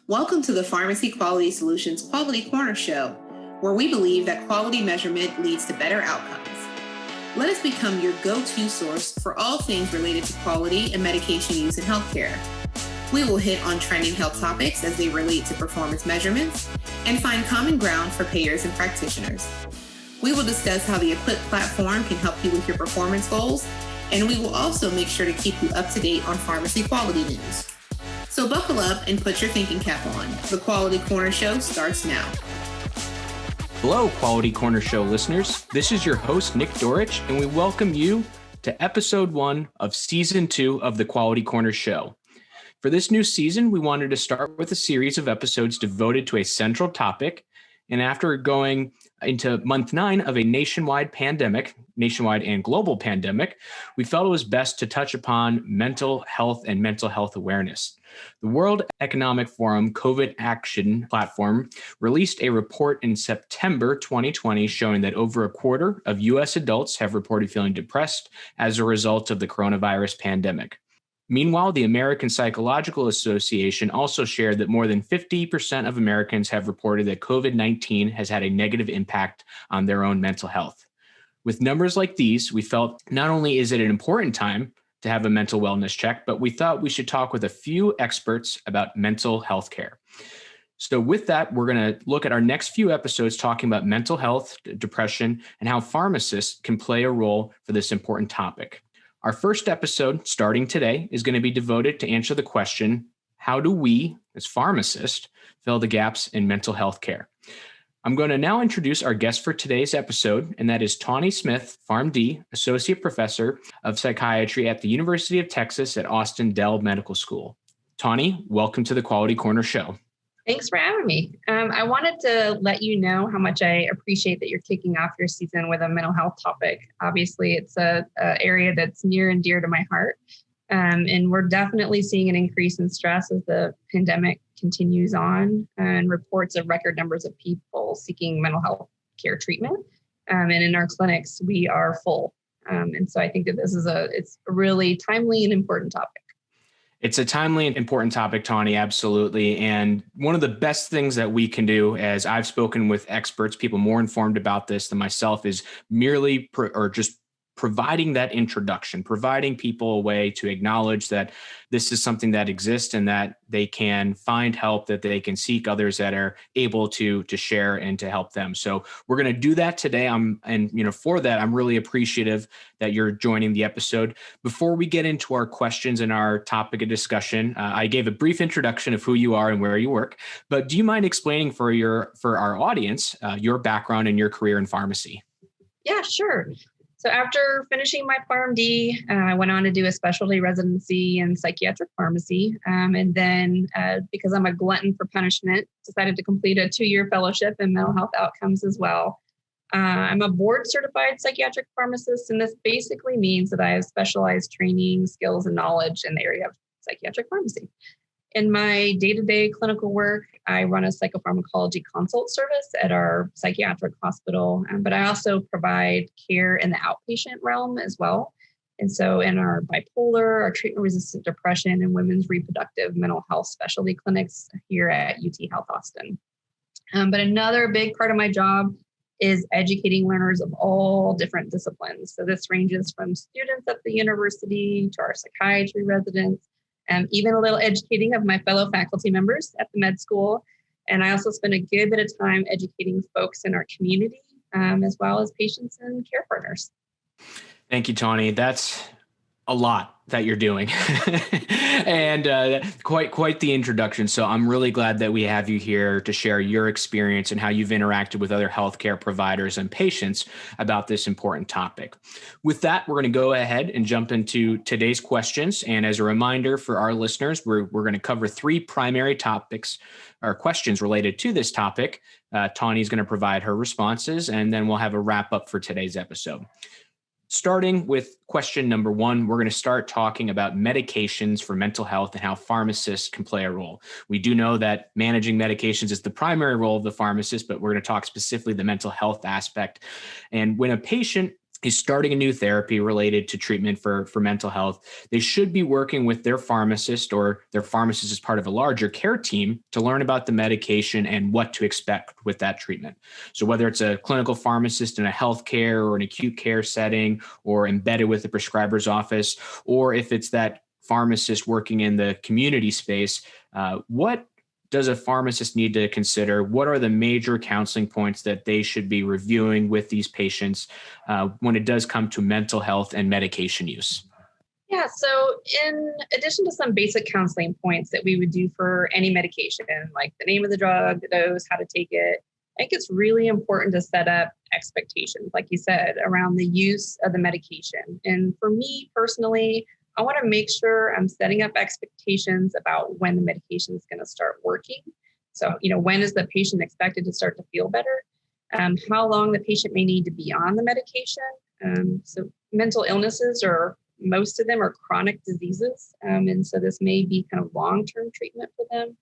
Welcome to the Pharmacy Quality Solutions Quality Corner Show, where we believe that quality measurement leads to better outcomes. Let us become your go-to source for all things related to quality and medication use in healthcare. We will hit on trending health topics as they relate to performance measurements and find common ground for payers and practitioners. We will discuss how the Equip platform can help you with your performance goals, and we will also make sure to keep you up to date on pharmacy quality news. So buckle up and put your thinking cap on. The Quality Corner Show starts now. Hello, Quality Corner Show listeners. This is your host, Nick Dorich, and we welcome you to episode 1 of season 2 of the Quality Corner Show. For this new season, we wanted to start with a series of episodes devoted to a central topic. And after going into month 9 of a nationwide and global pandemic, we felt it was best to touch upon mental health and mental health awareness. The World Economic Forum COVID Action Platform released a report in September 2020 showing that over a quarter of U.S. adults have reported feeling depressed as a result of the coronavirus pandemic. Meanwhile, the American Psychological Association also shared that more than 50% of Americans have reported that COVID-19 has had a negative impact on their own mental health. With numbers like these, we felt not only is it an important time to have a mental wellness check, but we thought we should talk with a few experts about mental health care. So with that, we're going to look at our next few episodes talking about mental health, depression, and how pharmacists can play a role for this important topic. Our first episode, starting today, is going to be devoted to answer the question, how do we, as pharmacists, fill the gaps in mental health care? I'm going to now introduce our guest for today's episode, and that is Tawny Smith, PharmD, Associate Professor of Psychiatry at the University of Texas at Austin Dell Medical School. Tawny, welcome to the Quality Corner Show. Thanks for having me. I wanted to let you know how much I appreciate that you're kicking off your season with a mental health topic. Obviously, it's an area that's near and dear to my heart. And we're definitely seeing an increase in stress as the pandemic continues on, and reports of record numbers of people seeking mental health care treatment. And in our clinics, we are full. And so I think that it's a really timely and important topic. It's a timely and important topic, Tawny, absolutely. And one of the best things that we can do, as I've spoken with experts, people more informed about this than myself, is merely just providing that introduction, providing people a way to acknowledge that this is something that exists and that they can find help, that they can seek others that are able to share and to help them. So we're going to do that today. For that, I'm really appreciative that you're joining the episode. Before we get into our questions and our topic of discussion, I gave a brief introduction of who you are and where you work, but do you mind explaining for our audience your background and your career in pharmacy? Yeah, sure. So after finishing my PharmD, I went on to do a specialty residency in psychiatric pharmacy. And then because I'm a glutton for punishment, decided to complete a 2-year fellowship in mental health outcomes as well. I'm a board certified psychiatric pharmacist, and this basically means that I have specialized training, skills, and knowledge in the area of psychiatric pharmacy. In my day-to-day clinical work, I run a psychopharmacology consult service at our psychiatric hospital, but I also provide care in the outpatient realm as well. And so in our bipolar, our treatment-resistant depression, and women's reproductive mental health specialty clinics here at UT Health Austin. But another big part of my job is educating learners of all different disciplines. So this ranges from students at the university to our psychiatry residents, even a little educating of my fellow faculty members at the med school. And I also spend a good bit of time educating folks in our community, as well as patients and care partners. Thank you, Tawny. That's a lot that you're doing and quite the introduction. So I'm really glad that we have you here to share your experience and how you've interacted with other healthcare providers and patients about this important topic. With that, we're going to go ahead and jump into today's questions. And as a reminder for our listeners, we're going to cover 3 primary topics or questions related to this topic. Tawny is going to provide her responses, and then we'll have a wrap up for today's episode. Starting with question number 1, we're going to start talking about medications for mental health and how pharmacists can play a role. We do know that managing medications is the primary role of the pharmacist, but we're going to talk specifically the mental health aspect. And when a patient is starting a new therapy related to treatment for mental health, they should be working with their pharmacist or their pharmacist as part of a larger care team to learn about the medication and what to expect with that treatment. So whether it's a clinical pharmacist in a healthcare or an acute care setting or embedded with the prescriber's office, or if it's that pharmacist working in the community space, what does a pharmacist need to consider? What are the major counseling points that they should be reviewing with these patients when it does come to mental health and medication use? Yeah, so in addition to some basic counseling points that we would do for any medication, like the name of the drug, the dose, how to take it, I think it's really important to set up expectations, like you said, around the use of the medication. And for me personally, I want to make sure I'm setting up expectations about when the medication is going to start working. So, when is the patient expected to start to feel better? How long the patient may need to be on the medication. So mental illnesses, or most of them, are chronic diseases. And so this may be kind of long-term treatment for them.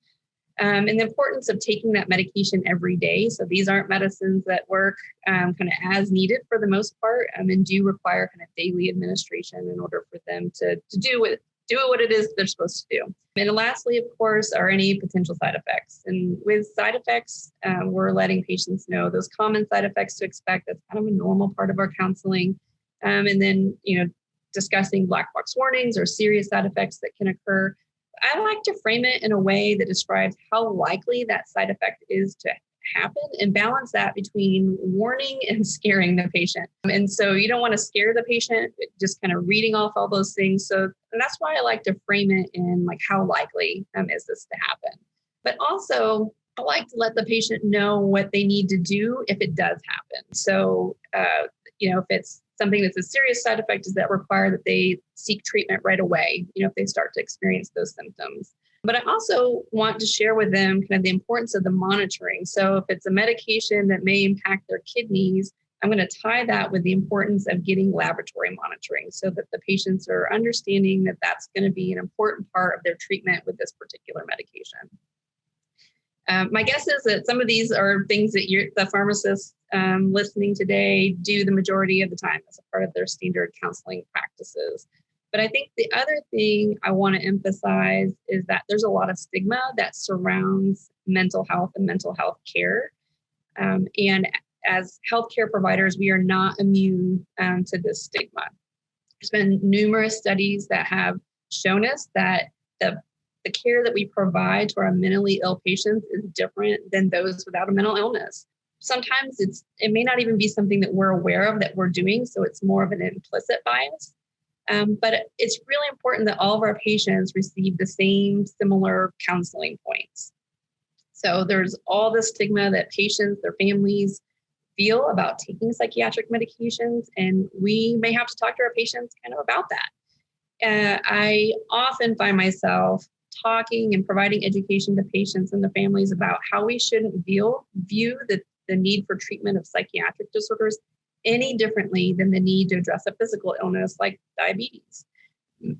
And the importance of taking that medication every day. So these aren't medicines that work kind of as needed for the most part, and do require kind of daily administration in order for them to do what it is they're supposed to do. And lastly, of course, are any potential side effects. And with side effects, we're letting patients know those common side effects to expect. That's kind of a normal part of our counseling. And then, discussing black box warnings or serious side effects that can occur. I like to frame it in a way that describes how likely that side effect is to happen and balance that between warning and scaring the patient. And so you don't want to scare the patient, just kind of reading off all those things. So that's why I like to frame it in like, how likely is this to happen? But also, I like to let the patient know what they need to do if it does happen. So, if it's something that's a serious side effect, does that require that they seek treatment right away, if they start to experience those symptoms? But I also want to share with them kind of the importance of the monitoring. So if it's a medication that may impact their kidneys, I'm going to tie that with the importance of getting laboratory monitoring so that the patients are understanding that that's going to be an important part of their treatment with this particular medication. My guess is that some of these are things that the pharmacists listening today do the majority of the time as a part of their standard counseling practices. But I think the other thing I want to emphasize is that there's a lot of stigma that surrounds mental health and mental health care. And as healthcare providers, we are not immune to this stigma. There's been numerous studies that have shown us that the care that we provide to our mentally ill patients is different than those without a mental illness. Sometimes it may not even be something that we're aware of that we're doing, so it's more of an implicit bias. But it's really important that all of our patients receive the same similar counseling points. So there's all the stigma that patients, their families feel about taking psychiatric medications, and we may have to talk to our patients kind of about that. I often find myself talking and providing education to patients and the families about how we shouldn't view the need for treatment of psychiatric disorders any differently than the need to address a physical illness like diabetes.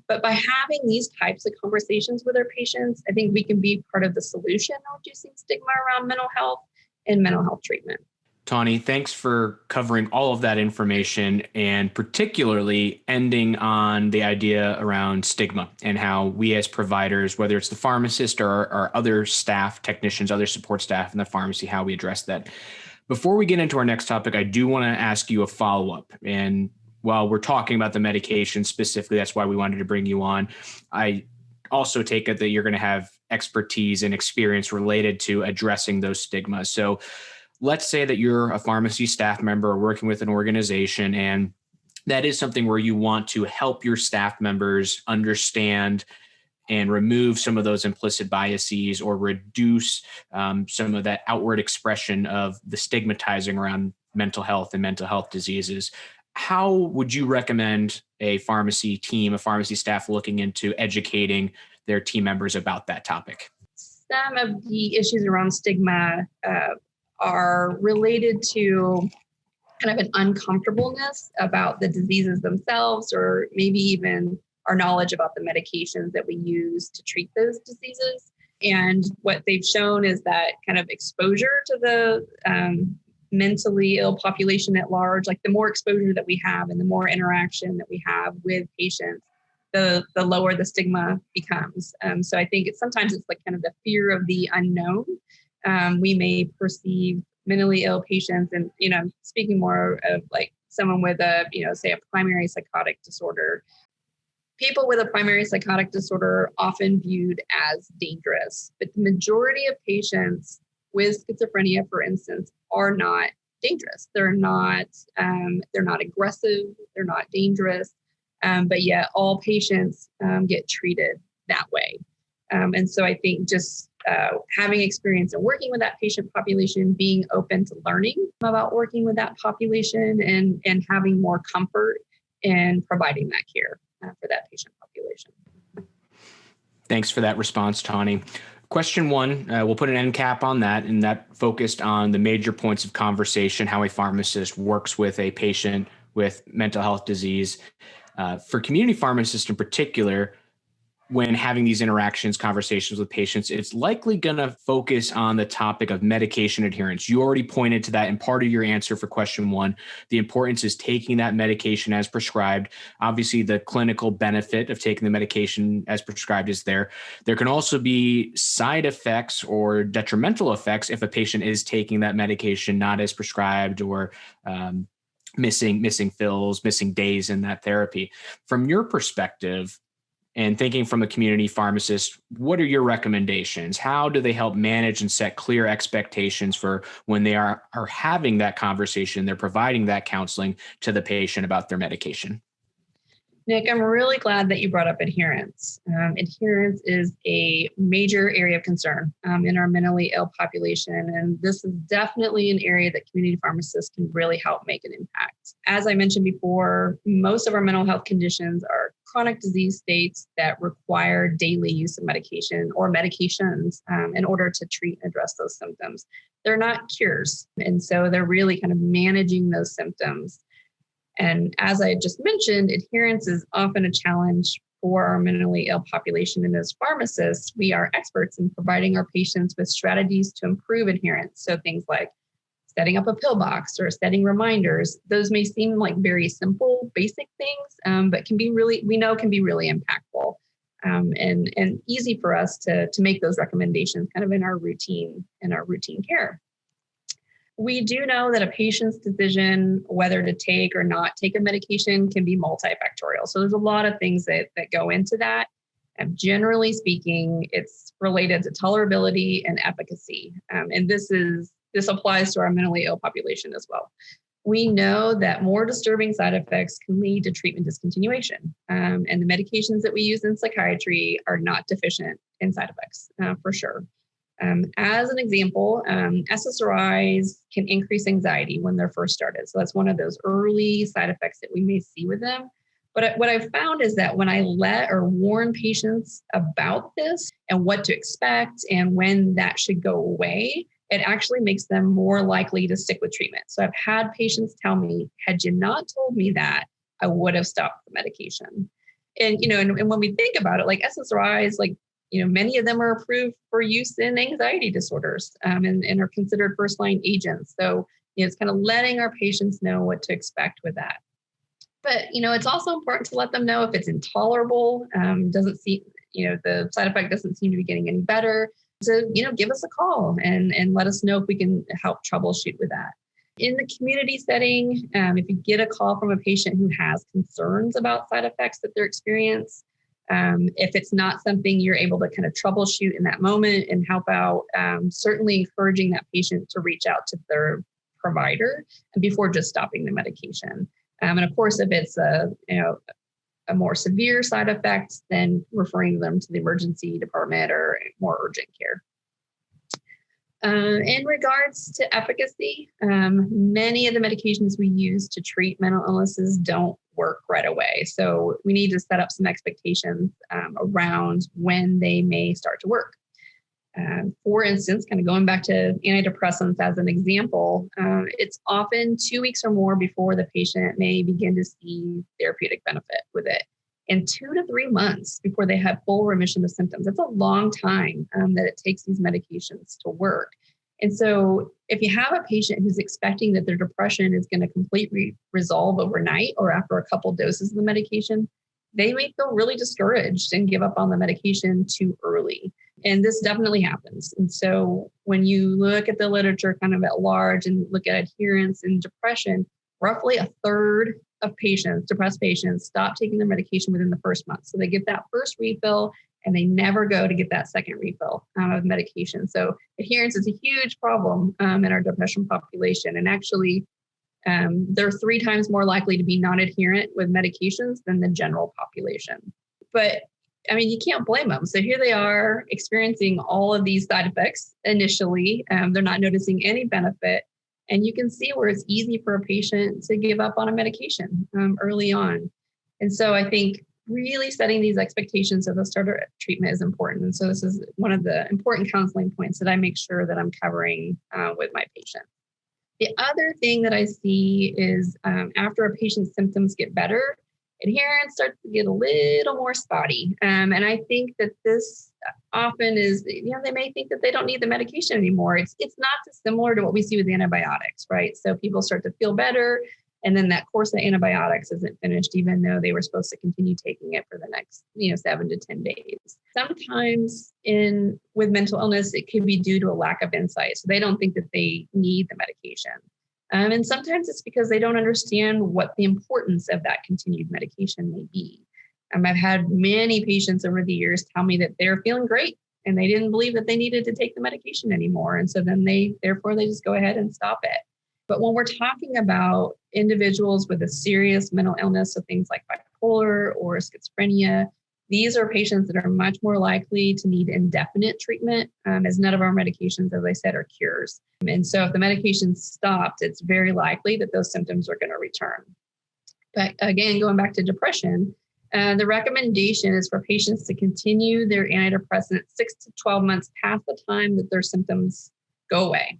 But by having these types of conversations with our patients, I think we can be part of the solution of reducing stigma around mental health and mental health treatment. Tawny, thanks for covering all of that information and particularly ending on the idea around stigma and how we as providers, whether it's the pharmacist or other staff, technicians, other support staff in the pharmacy, how we address that. Before we get into our next topic, I do want to ask you a follow-up. And while we're talking about the medication specifically, that's why we wanted to bring you on. I also take it that you're going to have expertise and experience related to addressing those stigmas. So let's say that you're a pharmacy staff member working with an organization, and that is something where you want to help your staff members understand and remove some of those implicit biases or reduce some of that outward expression of the stigmatizing around mental health and mental health diseases. How would you recommend a pharmacy team, a pharmacy staff looking into educating their team members about that topic? Some of the issues around stigma are related to kind of an uncomfortableness about the diseases themselves, or maybe even our knowledge about the medications that we use to treat those diseases. And what they've shown is that kind of exposure to the mentally ill population at large, like the more exposure that we have and the more interaction that we have with patients, the lower the stigma becomes. So I think sometimes it's like kind of the fear of the unknown. We may perceive mentally ill patients, and speaking more of like someone with a say a primary psychotic disorder. People with a primary psychotic disorder are often viewed as dangerous, but the majority of patients with schizophrenia, for instance, are not dangerous. They're not aggressive. They're not dangerous. But yet all patients get treated that way. And so I think just having experience in working with that patient population, being open to learning about working with that population, and having more comfort in providing that care for that patient population. Thanks for that response, Tawny. Question one, we'll put an end cap on that, and that focused on the major points of conversation, how a pharmacist works with a patient with mental health disease. For community pharmacists in particular, when having these conversations with patients, it's likely going to focus on the topic of medication adherence. You already pointed to that in part of your answer for question one. The importance is taking that medication as prescribed. Obviously, the clinical benefit of taking the medication as prescribed is there. There can also be side effects or detrimental effects if a patient is taking that medication not as prescribed, or missing fills, missing days in that therapy. From your perspective, and thinking from a community pharmacist, what are your recommendations? How do they help manage and set clear expectations for when they are having that conversation, they're providing that counseling to the patient about their medication? Nick, I'm really glad that you brought up adherence. Adherence is a major area of concern in our mentally ill population. And this is definitely an area that community pharmacists can really help make an impact. As I mentioned before, most of our mental health conditions are chronic disease states that require daily use of medication or medications in order to treat and address those symptoms. They're not cures. And so they're really kind of managing those symptoms. And as I just mentioned, adherence is often a challenge for our mentally ill population. And as pharmacists, we are experts in providing our patients with strategies to improve adherence. So things like setting up a pill box or setting reminders. Those may seem like very simple, basic things, but can be really impactful and easy for us to make those recommendations kind of in our routine care. We do know that a patient's decision whether to take or not take a medication can be multifactorial. So there's a lot of things that go into that. And generally speaking, it's related to tolerability and efficacy. And this applies to our mentally ill population as well. We know that more disturbing side effects can lead to treatment discontinuation. And the medications that we use in psychiatry are not deficient in side effects, for sure. As an example, SSRIs can increase anxiety when they're first started. So that's one of those early side effects that we may see with them. But what I've found is that when I let or warn patients about this and what to expect and when that should go away, it actually makes them more likely to stick with treatment. So I've had patients tell me, had you not told me that, I would have stopped the medication. And, and when we think about it, like SSRIs, many of them are approved for use in anxiety disorders and are considered first-line agents. So it's kind of letting our patients know what to expect with that. But, it's also important to let them know if it's intolerable, the side effect doesn't seem to be getting any better. So, give us a call and let us know if we can help troubleshoot with that. In the community setting, if you get a call from a patient who has concerns about side effects that they're experiencing, if it's not something you're able to kind of troubleshoot in that moment and help out, certainly encouraging that patient to reach out to their provider before just stopping the medication. And of course, if it's a more severe side effect, then referring them to the emergency department or more urgent care. In regards to efficacy, many of the medications we use to treat mental illnesses don't work right away. So we need to set up some expectations around when they may start to work. For instance, kind of going back to antidepressants as an example, it's often 2 weeks or more before the patient may begin to see therapeutic benefit with it, and 2 to 3 months before they have full remission of symptoms. That's a long time that it takes these medications to work. And so if you have a patient who's expecting that their depression is going to completely resolve overnight or after a couple doses of the medication, they may feel really discouraged and give up on the medication too early. And this definitely happens. And so when you look at the literature kind of at large and look at adherence and depression, roughly a third of patients, depressed patients, stop taking their medication within the first month. So they get that first refill and they never go to get that second refill of medication. So adherence is a huge problem in our depression population. And actually, they're 3 times more likely to be non-adherent with medications than the general population. But I mean, you can't blame them. So here they are experiencing all of these side effects initially. They're not noticing any benefit. And you can see where it's easy for a patient to give up on a medication early on. And so I think really setting these expectations of the starter treatment is important. And so this is one of the important counseling points that I make sure that I'm covering with my patient. The other thing that I see is after a patient's symptoms get better, adherence starts to get a little more spotty. And I think that this often is, they may think that they don't need the medication anymore. It's not dissimilar to what we see with antibiotics, right? So people start to feel better, and then that course of antibiotics isn't finished, even though they were supposed to continue taking it for the next, 7 to 10 days. Sometimes with mental illness, it could be due to a lack of insight. So they don't think that they need the medication. And sometimes it's because they don't understand what the importance of that continued medication may be. I've had many patients over the years tell me that they're feeling great and they didn't believe that they needed to take the medication anymore. And so then they just go ahead and stop it. But when we're talking about individuals with a serious mental illness, so things like bipolar or schizophrenia, these are patients that are much more likely to need indefinite treatment, as none of our medications, as I said, are cures. And so if the medication stopped, it's very likely that those symptoms are going to return. But again, going back to depression, the recommendation is for patients to continue their antidepressant 6 to 12 months past the time that their symptoms go away.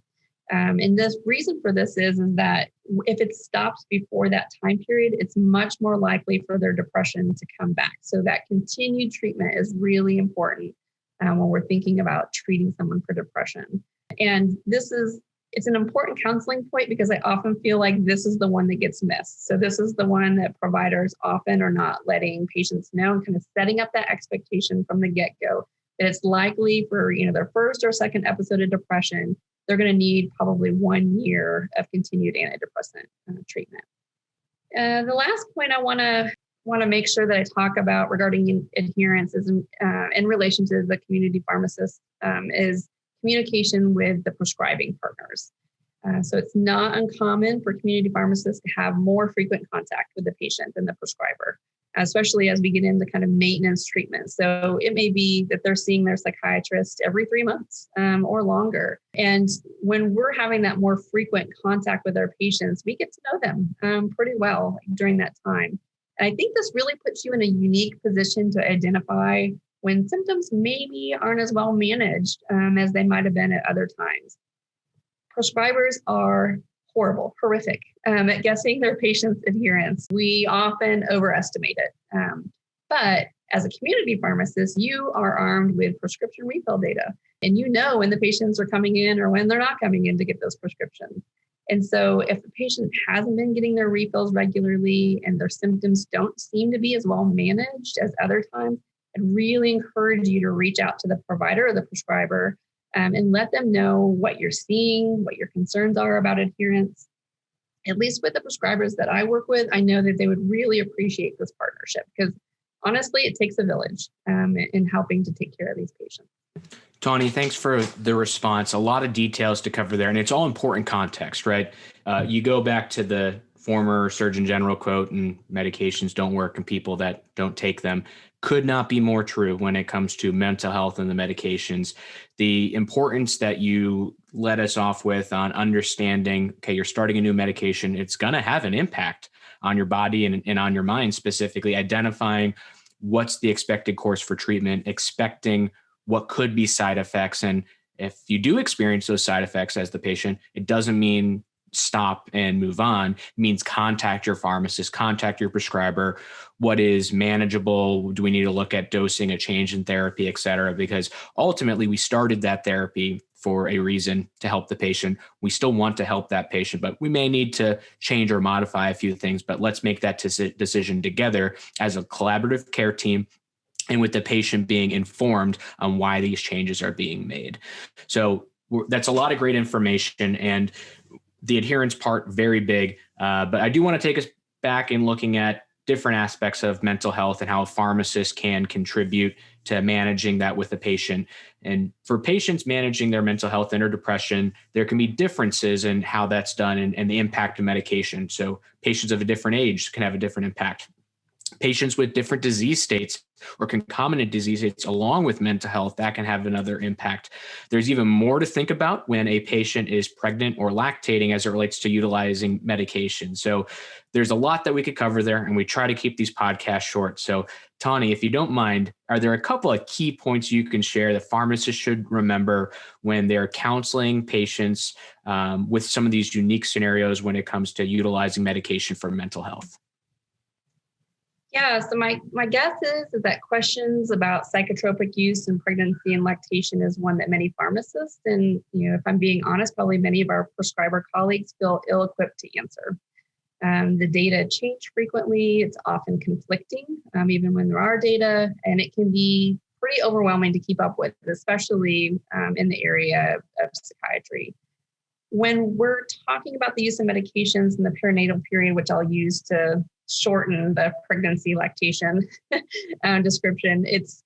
And the reason for this is that if it stops before that time period, it's much more likely for their depression to come back. So that continued treatment is really important when we're thinking about treating someone for depression. And it's an important counseling point because I often feel like this is the one that gets missed. So this is the one that providers often are not letting patients know and kind of setting up that expectation from the get-go that it's likely for their first or second episode of depression, they're going to need probably 1 year of continued antidepressant treatment. The last point I want to make sure that I talk about regarding adherence is in relation to the community pharmacist is communication with the prescribing partners. So it's not uncommon for community pharmacists to have more frequent contact with the patient than the prescriber, especially as we get into kind of maintenance treatment. So it may be that they're seeing their psychiatrist every 3 months or longer. And when we're having that more frequent contact with our patients, we get to know them pretty well during that time. And I think this really puts you in a unique position to identify when symptoms maybe aren't as well managed as they might have been at other times. Prescribers are horrific at guessing their patients' adherence. We often overestimate it. But as a community pharmacist, you are armed with prescription refill data, and you know when the patients are coming in or when they're not coming in to get those prescriptions. And so if the patient hasn't been getting their refills regularly and their symptoms don't seem to be as well managed as other times, I'd really encourage you to reach out to the provider or the prescriber and let them know what you're seeing, what your concerns are about adherence. At least with the prescribers that I work with, I know that they would really appreciate this partnership because honestly, it takes a village in helping to take care of these patients. Tawny, thanks for the response. A lot of details to cover there, and it's all important context, right? You go back to the former Surgeon General quote, and medications don't work in people that don't take them. Could not be more true when it comes to mental health and the medications. The importance that you let us off with on understanding, okay, you're starting a new medication, it's going to have an impact on your body and on your mind, specifically identifying what's the expected course for treatment, expecting what could be side effects. And if you do experience those side effects as the patient, it doesn't mean stop and move on. It means contact your pharmacist, contact your prescriber. What is manageable? Do we need to look at dosing, a change in therapy, et cetera? Because ultimately we started that therapy for a reason to help the patient. We still want to help that patient, but we may need to change or modify a few things, but let's make that decision together as a collaborative care team, and with the patient being informed on why these changes are being made. So that's a lot of great information, and the adherence part, very big. But I do want to take us back in looking at different aspects of mental health and how a pharmacist can contribute to managing that with the patient. And for patients managing their mental health and or depression, there can be differences in how that's done and the impact of medication. So patients of a different age can have a different impact. Patients with different disease states or concomitant disease states along with mental health, that can have another impact. There's even more to think about when a patient is pregnant or lactating as it relates to utilizing medication. So there's a lot that we could cover there, and we try to keep these podcasts short. So Tawny, if you don't mind, are there a couple of key points you can share that pharmacists should remember when they're counseling patients with some of these unique scenarios when it comes to utilizing medication for mental health? Yeah, so my guess is that questions about psychotropic use in pregnancy and lactation is one that many pharmacists, and if I'm being honest, probably many of our prescriber colleagues feel ill-equipped to answer. The data change frequently. It's often conflicting, even when there are data, and it can be pretty overwhelming to keep up with, especially in the area of psychiatry. When we're talking about the use of medications in the perinatal period, which I'll use to shorten the pregnancy lactation description, it's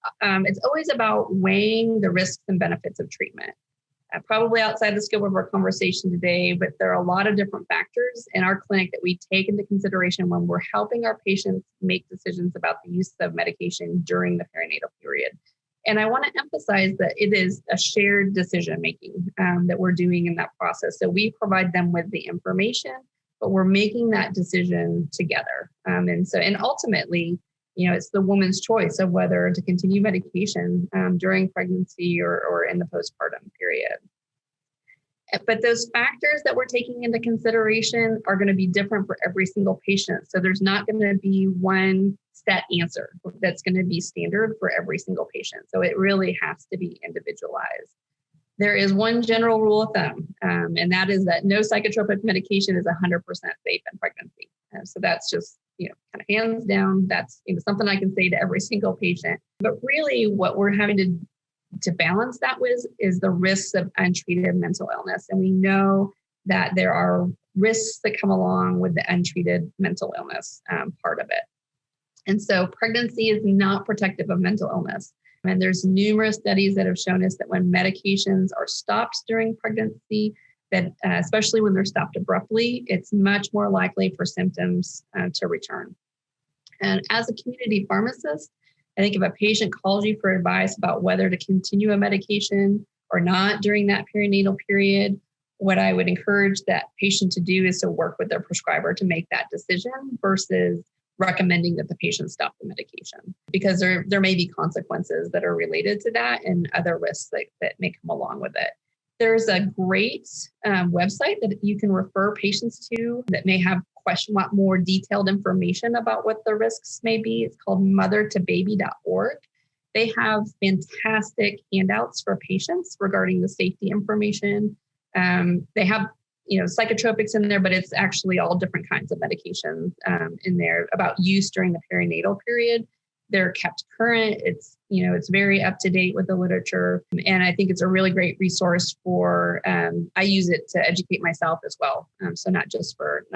always about weighing the risks and benefits of treatment. Probably outside the scope of our conversation today, but there are a lot of different factors in our clinic that we take into consideration when we're helping our patients make decisions about the use of medication during the perinatal period. And I want to emphasize that it is a shared decision making that we're doing in that process. So we provide them with the information, but we're making that decision together. And ultimately, it's the woman's choice of whether to continue medication during pregnancy or in the postpartum period. But those factors that we're taking into consideration are going to be different for every single patient. So there's not going to be one set answer that's going to be standard for every single patient. So it really has to be individualized. There is one general rule of thumb, and that is that no psychotropic medication is 100% safe in pregnancy. So that's just, kind of hands down. That's something I can say to every single patient. But really what we're having to balance that with is the risks of untreated mental illness. And we know that there are risks that come along with the untreated mental illness part of it. And so pregnancy is not protective of mental illness. And there's numerous studies that have shown us that when medications are stopped during pregnancy, that especially when they're stopped abruptly, it's much more likely for symptoms to return. And as a community pharmacist, I think if a patient calls you for advice about whether to continue a medication or not during that perinatal period, what I would encourage that patient to do is to work with their prescriber to make that decision versus recommending that the patient stop the medication, because there may be consequences that are related to that and other risks that may come along with it. There's a great website that you can refer patients to that may have want more detailed information about what the risks may be. It's called mothertobaby.org. They have fantastic handouts for patients regarding the safety information. They have psychotropics in there, but it's actually all different kinds of medications in there about use during the perinatal period. They're kept current. It's very up to date with the literature. And I think it's a really great resource for, I use it to educate myself as well. So not just for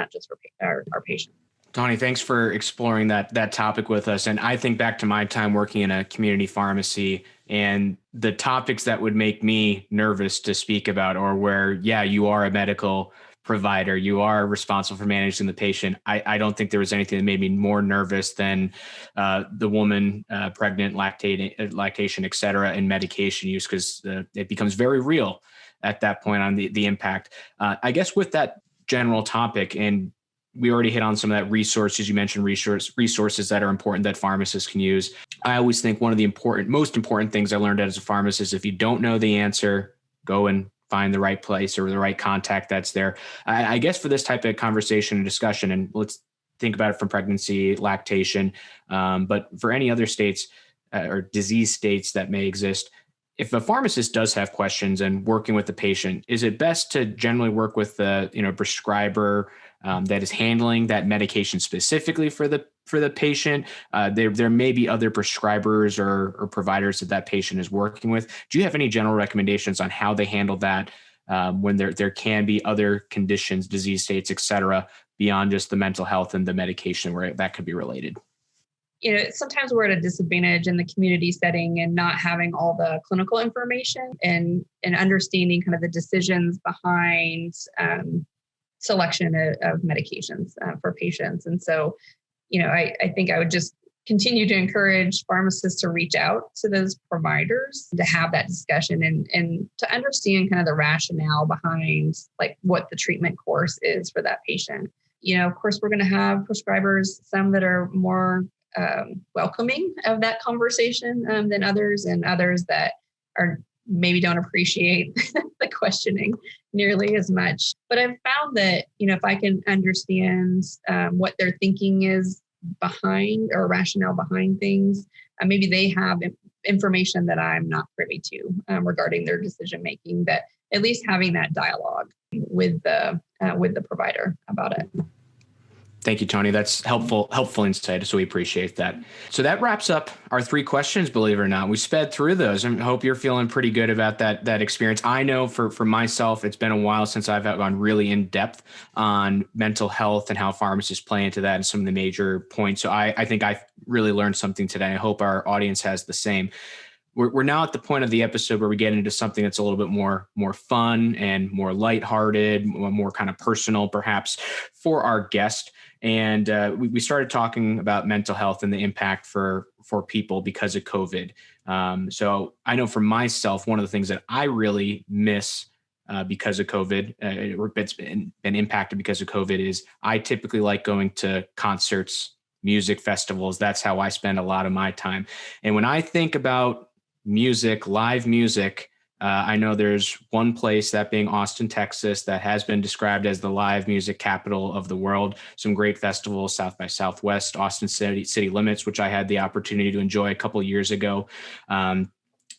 our patients. Tawny, thanks for exploring that topic with us. And I think back to my time working in a community pharmacy and the topics that would make me nervous to speak about, or where, you are a medical provider, you are responsible for managing the patient. I don't think there was anything that made me more nervous than the woman pregnant, lactation, et cetera, and medication use, because it becomes very real at that point on the impact. I guess with that general topic, and we already hit on some of that resources. You mentioned resources that are important that pharmacists can use. I always think one of the most important things I learned as a pharmacist, if you don't know the answer, go and find the right place or the right contact that's there. I guess for this type of conversation and discussion, and let's think about it from pregnancy, lactation, but for any other states or disease states that may exist, if a pharmacist does have questions and working with the patient, is it best to generally work with the prescriber that is handling that medication specifically for the patient? There may be other prescribers or providers that patient is working with. Do you have any general recommendations on how they handle that when there can be other conditions, disease states, et cetera, beyond just the mental health and the medication where that could be related? Sometimes we're at a disadvantage in the community setting and not having all the clinical information and understanding kind of the decisions behind selection of medications for patients. And so, I think I would just continue to encourage pharmacists to reach out to those providers to have that discussion and to understand kind of the rationale behind like what the treatment course is for that patient. Of course, we're going to have prescribers, some that are more welcoming of that conversation than others, and others that are maybe don't appreciate the questioning nearly as much. But I've found that, if I can understand what their thinking is behind or rationale behind things, maybe they have information that I'm not privy to regarding their decision making, that at least having that dialogue with the provider about it. Thank you, Tony. That's helpful insight. So we appreciate that. So that wraps up our 3 questions, believe it or not. We sped through those and hope you're feeling pretty good about that experience. I know for myself, it's been a while since I've gone really in depth on mental health and how pharmacists play into that and some of the major points. So I think I really learned something today. I hope our audience has the same. We're now at the point of the episode where we get into something that's a little bit more fun and more lighthearted, more kind of personal, perhaps, for our guest. And we started talking about mental health and the impact for people because of COVID. So I know for myself, one of the things that I really miss because of COVID, or it's been impacted because of COVID, is I typically like going to concerts, music festivals. That's how I spend a lot of my time. And when I think about music, live music, I know there's one place, that being Austin, Texas, that has been described as the live music capital of the world. Some great festivals, South by Southwest, Austin City Limits, which I had the opportunity to enjoy a couple of years ago.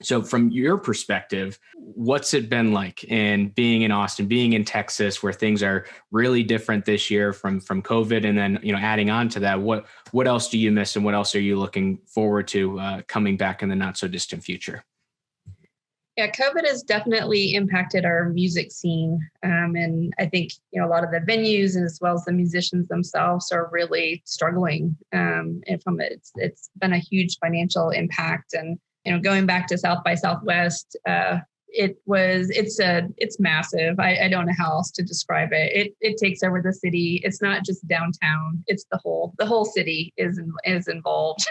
So from your perspective, what's it been like in being in Austin, being in Texas, where things are really different this year from COVID? And then, adding on to that, what else do you miss and what else are you looking forward to coming back in the not so distant future? Yeah, COVID has definitely impacted our music scene. And I think, a lot of the venues as well as the musicians themselves are really struggling. And from it, it's been a huge financial impact. And, going back to South by Southwest, it's massive. I don't know how else to describe it. It takes over the city. It's not just downtown. It's the whole city is involved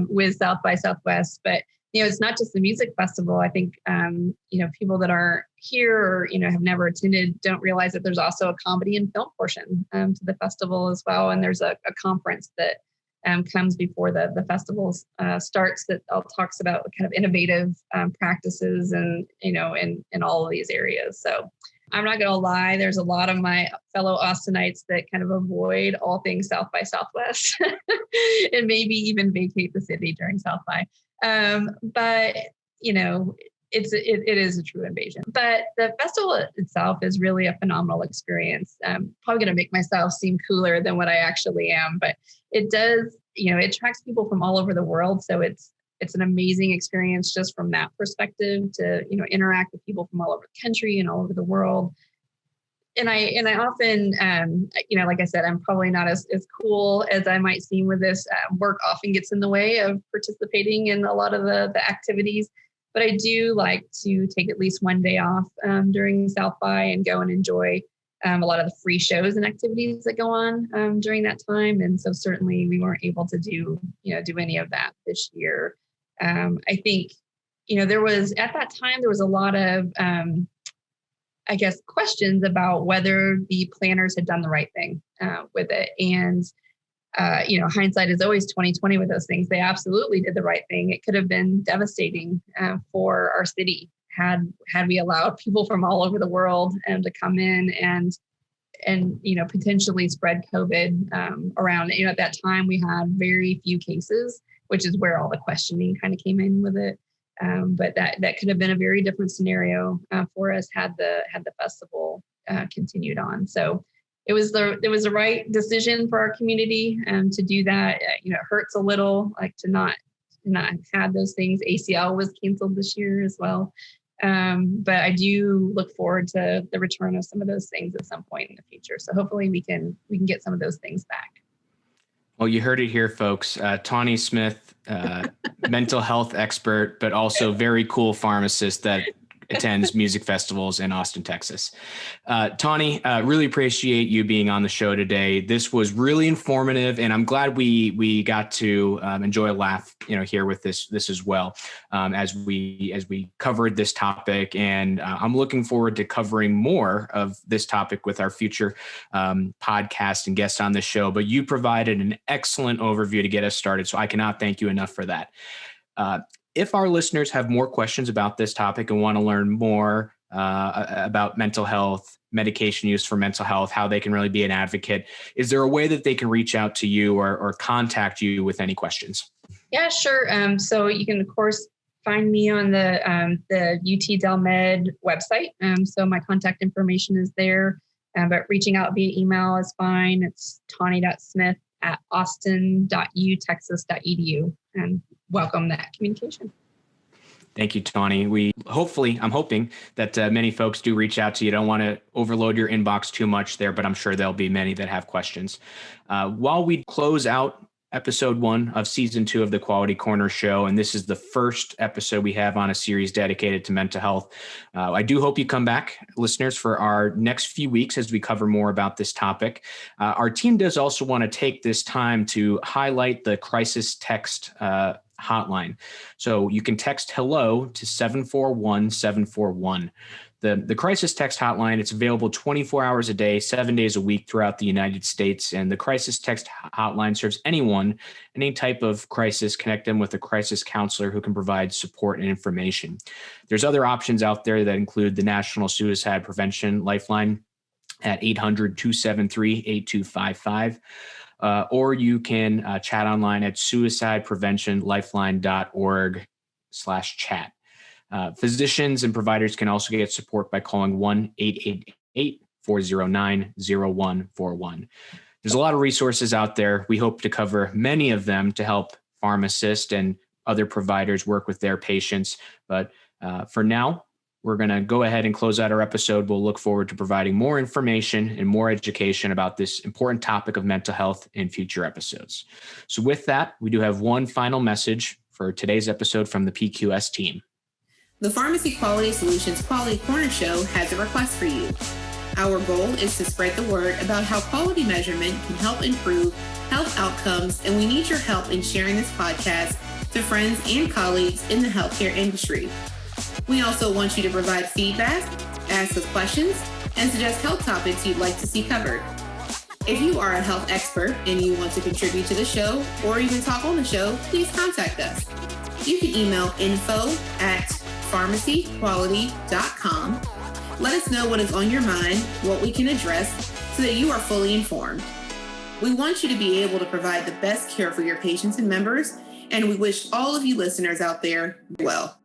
with South by Southwest. But it's not just the music festival. I think, people that are here or, have never attended don't realize that there's also a comedy and film portion to the festival as well. And there's a conference that comes before the festival starts that all talks about kind of innovative practices and, in all of these areas. So I'm not going to lie, there's a lot of my fellow Austinites that kind of avoid all things South by Southwest and maybe even vacate the city during South by. But it is a true invasion. But the festival itself is really a phenomenal experience. Probably going to make myself seem cooler than what I actually am, but it does, it attracts people from all over the world. So it's an amazing experience just from that perspective to, interact with people from all over the country and all over the world. And I often, like I said, I'm probably not as cool as I might seem with this. Work often gets in the way of participating in a lot of the activities. But I do like to take at least one day off during South by and go and enjoy a lot of the free shows and activities that go on during that time. And so certainly we weren't able to do any of that this year. I think, there was a lot of, questions about whether the planners had done the right thing with it. And, hindsight is always 20/20 with those things. They absolutely did the right thing. It could have been devastating for our city had we allowed people from all over the world to come in and potentially spread COVID around. At that time we had very few cases, which is where all the questioning kind of came in with it. But that could have been a very different scenario for us had the festival continued on. So it was the right decision for our community to do that. It hurts a little, like to not have those things. ACL was canceled this year as well. But I do look forward to the return of some of those things at some point in the future. So hopefully we can get some of those things back. Well, you heard it here, folks. Tawny Smith, mental health expert, but also very cool pharmacist that attends music festivals in Austin, Texas. Tawny, really appreciate you being on the show today. This was really informative, and I'm glad we got to enjoy a laugh, here with this as well, as we covered this topic. And I'm looking forward to covering more of this topic with our future podcast and guests on the show. But you provided an excellent overview to get us started, so I cannot thank you enough for that. If our listeners have more questions about this topic and want to learn more about mental health, medication use for mental health, how they can really be an advocate, is there a way that they can reach out to you or contact you with any questions? Yeah, sure. So you can, of course, find me on the UT Dell Med website. So my contact information is there, but reaching out via email is fine. It's tawny.smith@austin.utexas.edu, and welcome that communication. Thank you, Tawny. I'm hoping that many folks do reach out to you. Don't want to overload your inbox too much there, but I'm sure there'll be many that have questions. While we close out episode 1 of season 2 of the Quality Corner Show, and this is the first episode we have on a series dedicated to mental health, I do hope you come back, listeners, for our next few weeks as we cover more about this topic. Our team does also want to take this time to highlight the crisis text hotline. So you can text hello to 741-741. The crisis text hotline, it's available 24 hours a day, 7 days a week throughout the United States. And the crisis text hotline serves anyone, any type of crisis, connect them with a crisis counselor who can provide support and information. There's other options out there that include the National Suicide Prevention Lifeline at 800-273-8255. Or you can chat online at suicidepreventionlifeline.org/chat. Physicians and providers can also get support by calling 1-888-409-0141. There's a lot of resources out there. We hope to cover many of them to help pharmacists and other providers work with their patients. But for now, we're going to go ahead and close out our episode. We'll look forward to providing more information and more education about this important topic of mental health in future episodes. So with that, we do have one final message for today's episode from the PQS team. The Pharmacy Quality Solutions Quality Corner Show has a request for you. Our goal is to spread the word about how quality measurement can help improve health outcomes, and we need your help in sharing this podcast to friends and colleagues in the healthcare industry. We also want you to provide feedback, ask us questions, and suggest health topics you'd like to see covered. If you are a health expert and you want to contribute to the show or even talk on the show, please contact us. You can email info@pharmacyquality.com. Let us know what is on your mind, what we can address, so that you are fully informed. We want you to be able to provide the best care for your patients and members, and we wish all of you listeners out there well.